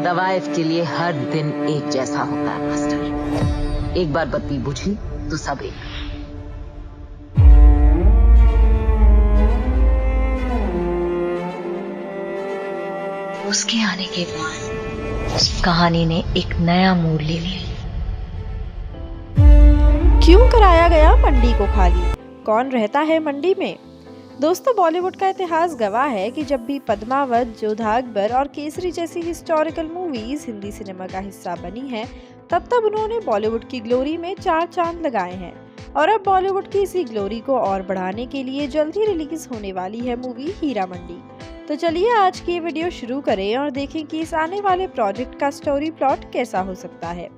तवाइफ के लिए हर दिन एक जैसा होता है मास्टर। एक बार बत्ती बुझी तो सब एक। उसके आने के बाद उस कहानी ने एक नया मोड़ ले लिया। क्यों कराया गया मंडी को खाली? कौन रहता है मंडी में? दोस्तों, बॉलीवुड का इतिहास गवाह है कि जब भी पद्मावत, जोधा अकबर और केसरी जैसी हिस्टोरिकल मूवीज हिंदी सिनेमा का हिस्सा बनी हैं, तब तब उन्होंने बॉलीवुड की ग्लोरी में 4 चांद लगाए हैं। और अब बॉलीवुड की इसी ग्लोरी को और बढ़ाने के लिए जल्द ही रिलीज होने वाली है मूवी हीरा मंडी। तो चलिए आज की ये वीडियो शुरू करें और देखें कि इस आने वाले प्रोजेक्ट का स्टोरी प्लॉट कैसा हो सकता है।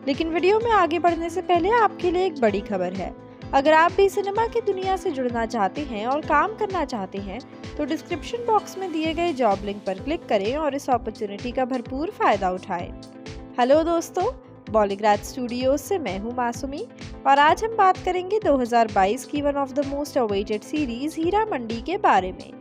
लेकिन वीडियो में आगे बढ़ने से पहले आपके लिए एक बड़ी खबर है। अगर आप भी सिनेमा की दुनिया से जुड़ना चाहते हैं और काम करना चाहते हैं तो डिस्क्रिप्शन बॉक्स में दिए गए जॉब लिंक पर क्लिक करें और इस अपॉर्चुनिटी का भरपूर फायदा उठाएं। हेलो दोस्तों, बॉलीग्राज स्टूडियोज से मैं हूं मासूमी और आज हम बात करेंगे 2022 की one of the most awaited series Heeramandi के बारे में।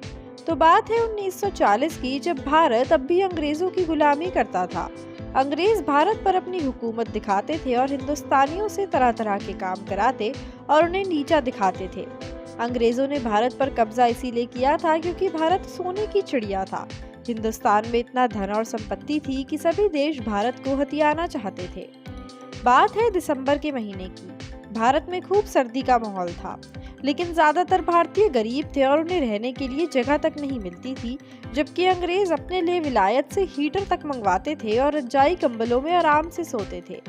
तो बात है 1940 की, जब भारत अब भी अंग्रेजों की गुलामी करता था। अंग्रेज भारत पर अपनी हुकूमत दिखाते थे और हिंदुस्तानियों से तरह तरह के काम कराते और उन्हें नीचा दिखाते थे। अंग्रेजों ने भारत पर कब्जा इसीलिए किया था क्योंकि भारत सोने की चिड़िया था। हिंदुस्तान में इतना धन और संपत्ति थी कि सभी देश भारत को हथियाना चाहते थे। बात है दिसंबर के महीने की। भारत में खूब सर्दी का माहौल था, लेकिन ज्यादातर भारतीय गरीब थे और उन्हें रहने के लिए जगह तक नहीं मिलती थी, जबकि अंग्रेज अपने लिए विलायत से हीटर तक मंगवाते थे और रजाई कंबलों में आराम से सोते थे।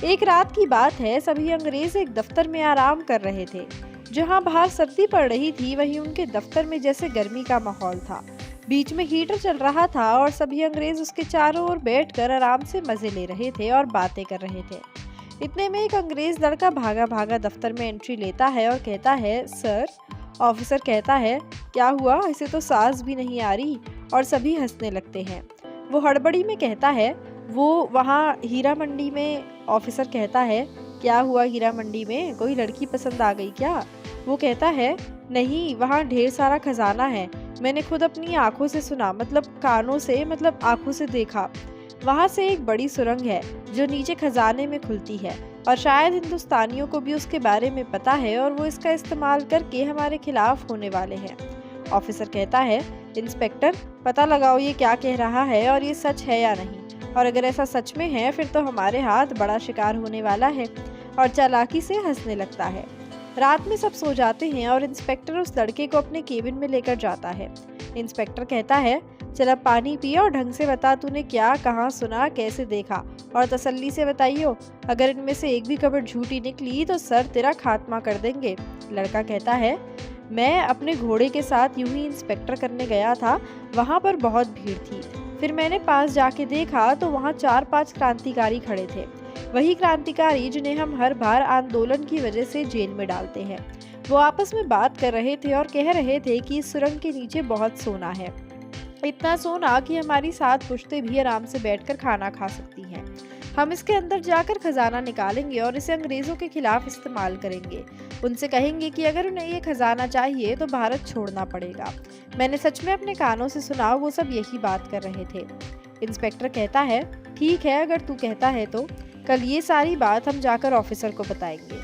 एक रात की बात है, सभी अंग्रेज एक दफ्तर में आराम कर रहे थे। जहां बाहर सर्दी पड़ रही थी वहीं उनके दफ्तर में जैसे गर्मी का माहौल था। बीच में हीटर चल रहा था और सभी अंग्रेज उसके चारों ओर बैठकर आराम से मजे ले रहे थे और बातें कर रहे थे। इतने में एक अंग्रेज लड़का भागा भागा दफ्तर में एंट्री लेता है और कहता है, सर। ऑफिसर कहता है, क्या हुआ? इसे तो सांस भी नहीं आ रही। और सभी हंसने लगते हैं। वो हड़बड़ी में कहता है, वो वहाँ हीरा मंडी में। ऑफिसर कहता है, क्या हुआ हीरा मंडी में? कोई लड़की पसंद आ गई क्या? वो कहता है, नहीं, वहाँ ढेर सारा खजाना है। मैंने खुद अपनी आंखों से सुना, मतलब कानों से, मतलब आंखों से देखा। वहाँ से एक बड़ी सुरंग है जो नीचे खजाने में खुलती है और शायद हिंदुस्तानियों को भी उसके बारे में पता है और वो इसका इस्तेमाल करके हमारे खिलाफ होने वाले हैं। ऑफिसर कहता है, इंस्पेक्टर, पता लगाओ ये क्या कह रहा है और ये सच है या नहीं, और अगर ऐसा सच में है फिर तो हमारे हाथ बड़ा शिकार होने वाला है। और चालाकी से हंसने लगता है। रात में सब सो जाते हैं और इंस्पेक्टर उस लड़के को अपने केबिन में लेकर जाता है। इंस्पेक्टर कहता है, चल अब पानी पिए और ढंग से बता तूने क्या, कहाँ सुना, कैसे देखा, और तसल्ली से बताइयो। अगर इनमें से एक भी खबर झूठी निकली तो सर तेरा खात्मा कर देंगे। लड़का कहता है, मैं अपने घोड़े के साथ यूं ही इंस्पेक्टर करने गया था। वहाँ पर बहुत भीड़ थी। फिर मैंने पास जाके देखा तो वहाँ 4-5 क्रांतिकारी खड़े थे। वही क्रांतिकारी जिन्हें हम हर बार आंदोलन की वजह से जेल में डालते हैं। वो आपस में बात कर रहे थे और कह रहे थे कि इस सुरंग के नीचे बहुत सोना है, इतना सोना कि हमारी 7 पुश्तें भी आराम से बैठकर खाना खा सकती हैं। हम इसके अंदर जाकर खजाना निकालेंगे और इसे अंग्रेजों के खिलाफ इस्तेमाल करेंगे। उनसे कहेंगे कि अगर उन्हें ये खजाना चाहिए तो भारत छोड़ना पड़ेगा। मैंने सच में अपने कानों से सुना, वो सब यही बात कर रहे थे। इंस्पेक्टर कहता है, ठीक है, अगर तू कहता है तो कल ये सारी बात हम जाकर ऑफिसर को बताएंगे।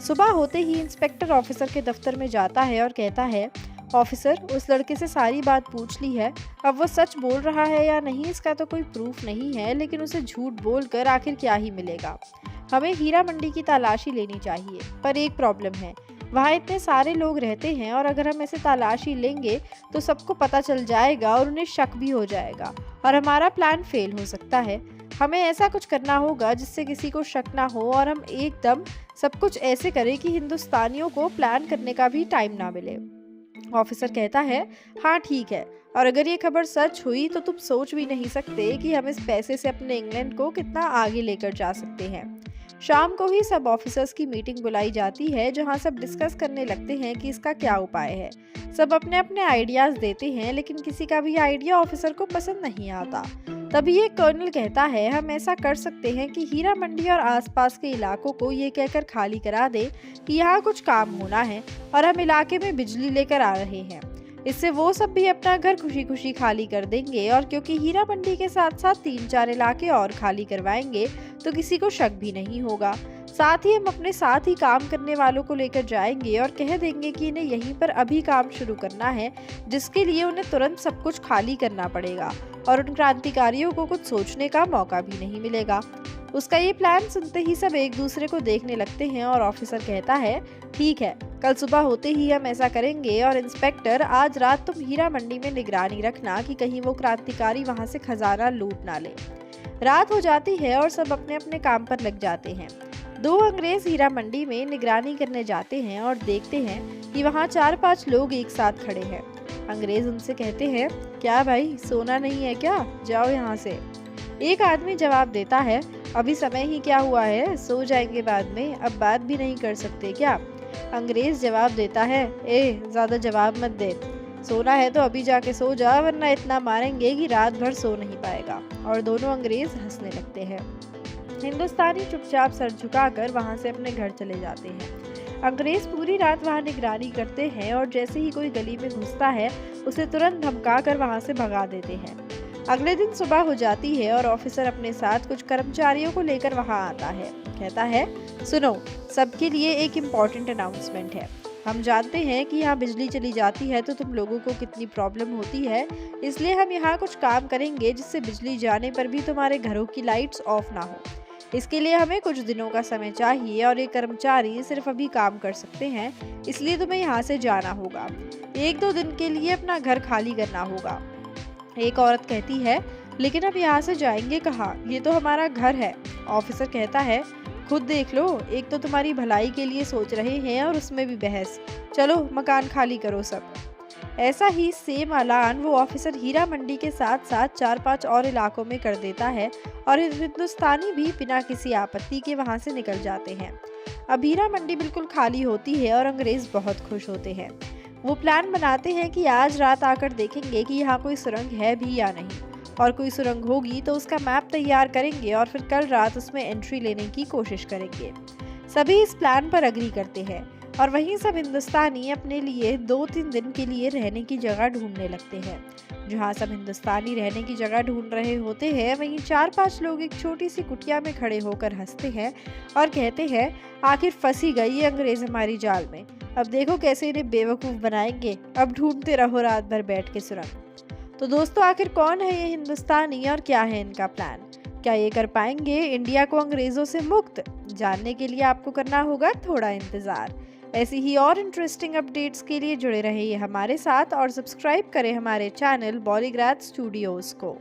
सुबह होते ही इंस्पेक्टर ऑफिसर के दफ्तर में जाता है और कहता है, ऑफिसर, उस लड़के से सारी बात पूछ ली है। अब वो सच बोल रहा है या नहीं इसका तो कोई प्रूफ नहीं है, लेकिन उसे झूठ बोलकर आखिर क्या ही मिलेगा। हमें हीरा मंडी की तलाशी लेनी चाहिए, पर एक प्रॉब्लम है। वहाँ इतने सारे लोग रहते हैं और अगर हम ऐसे तलाशी लेंगे तो सबको पता चल जाएगा और उन्हें शक भी हो जाएगा और हमारा प्लान फेल हो सकता है। हमें ऐसा कुछ करना होगा जिससे किसी को शक ना हो और हम एकदम सब कुछ ऐसे करें कि हिंदुस्तानियों को प्लान करने का भी टाइम ना मिले। ऑफिसर कहता है, हाँ ठीक है, और अगर ये खबर सच हुई तो तुम सोच भी नहीं सकते कि हम इस पैसे से अपने इंग्लैंड को कितना आगे लेकर जा सकते हैं। शाम को ही सब ऑफिसर्स की मीटिंग बुलाई जाती है जहां सब डिस्कस करने लगते हैं कि इसका क्या उपाय है। सब अपने अपने आइडियाज देते हैं, लेकिन किसी का भी आइडिया ऑफिसर को पसंद नहीं आता। तभी एक कर्नल कहता है, हम ऐसा कर सकते हैं कि हीरा मंडी और आसपास के इलाकों को ये कहकर खाली करा दे कि यहाँ कुछ काम होना है और हम इलाके में बिजली लेकर आ रहे हैं। इससे वो सब भी अपना घर खुशी खुशी खाली कर देंगे और क्योंकि हीरा मंडी के साथ साथ 3-4 इलाके और खाली करवाएंगे तो किसी को शक भी नहीं होगा। साथ ही हम अपने साथ ही काम करने वालों को लेकर जाएंगे और कह देंगे कि इन्हें यहीं पर अभी काम शुरू करना है, जिसके लिए उन्हें तुरंत सब कुछ खाली करना पड़ेगा और उन क्रांतिकारियों को कुछ सोचने का मौका भी नहीं मिलेगा। उसका ये प्लान सुनते ही सब एक दूसरे को देखने लगते हैं और ऑफिसर कहता है, ठीक है, कल सुबह होते ही हम ऐसा करेंगे और इंस्पेक्टर आज रात तुम हीरा मंडी में निगरानी रखना कि कहीं वो क्रांतिकारी वहां से खजाना लूट ना ले। रात हो जाती है और सब अपने अपने काम पर लग जाते हैं। 2 अंग्रेज हीरा मंडी में निगरानी करने जाते हैं और देखते हैं कि वहाँ 4-5 लोग एक साथ खड़े हैं। अंग्रेज उनसे कहते हैं, क्या भाई सोना नहीं है क्या, जाओ यहाँ से। एक आदमी जवाब देता है, अभी समय ही क्या हुआ है, सो जाएंगे बाद में, अब बात भी नहीं कर सकते क्या। अंग्रेज जवाब देता है, ज्यादा जवाब मत दे, सोना है तो अभी जाके सो जा, वरना इतना मारेंगे कि रात भर सो नहीं पाएगा। और दोनों अंग्रेज हंसने लगते हैं। हिंदुस्तानी चुपचाप सर झुकाकर वहां से अपने घर चले जाते हैं। अंग्रेज पूरी रात वहां निगरानी करते हैं और जैसे ही कोई गली में घुसता है उसे तुरंत धमका कर वहां से भगा देते हैं। अगले दिन सुबह हो जाती है और ऑफिसर अपने साथ कुछ कर्मचारियों को लेकर वहां आता है। कहता है, सुनो, सबके लिए एक इम्पॉर्टेंट अनाउंसमेंट है। हम जानते हैं कि यहाँ बिजली चली जाती है तो तुम लोगों को कितनी प्रॉब्लम होती है, इसलिए हम यहाँ कुछ काम करेंगे जिससे बिजली जाने पर भी तुम्हारे घरों की लाइट्स ऑफ ना हो। इसके लिए हमें कुछ दिनों का समय चाहिए और ये कर्मचारी सिर्फ अभी काम कर सकते हैं, इसलिए तुम्हें यहाँ से जाना होगा। 1-2 दिन के लिए अपना घर खाली करना होगा। एक औरत कहती है, लेकिन अब यहाँ से जाएंगे कहाँ, ये तो हमारा घर है। ऑफिसर कहता है, खुद देख लो, एक तो तुम्हारी भलाई के लिए सोच रहे हैं और उसमें भी बहस, चलो मकान खाली करो सब। ऐसा ही सेम ऐलान वो ऑफिसर हीरा मंडी के साथ साथ 4-5 और इलाकों में कर देता है और हिंदुस्तानी भी बिना किसी आपत्ति के वहां से निकल जाते हैं। अब हीरा मंडी बिल्कुल खाली होती है और अंग्रेज बहुत खुश होते हैं। वो प्लान बनाते हैं कि आज रात आकर देखेंगे कि यहाँ कोई सुरंग है भी या नहीं, और कोई सुरंग होगी तो उसका मैप तैयार करेंगे और फिर कल रात उसमें एंट्री लेने की कोशिश करेंगे। सभी इस प्लान पर एग्री करते हैं और वहीं सब हिंदुस्तानी अपने लिए 2-3 दिन के लिए रहने की जगह ढूंढने लगते हैं। जहाँ सब हिंदुस्तानी रहने की जगह ढूंढ रहे होते हैं वहीं 4-5 लोग एक छोटी सी कुटिया में खड़े होकर हंसते हैं और कहते हैं, आखिर फंसी गई ये अंग्रेज हमारी जाल में, अब देखो कैसे इन्हें बेवकूफ़ बनाएंगे, अब ढूंढते रहो रात भर बैठ के सुरंग। तो दोस्तों, आखिर कौन है ये हिंदुस्तानी और क्या है इनका प्लान? क्या ये कर पाएंगे इंडिया को अंग्रेजों से मुक्त? जानने के लिए आपको करना होगा थोड़ा इंतज़ार। ऐसी ही और इंटरेस्टिंग अपडेट्स के लिए जुड़े रहिए हमारे साथ और सब्सक्राइब करें हमारे चैनल बॉलीग्राज स्टूडियोज़ को।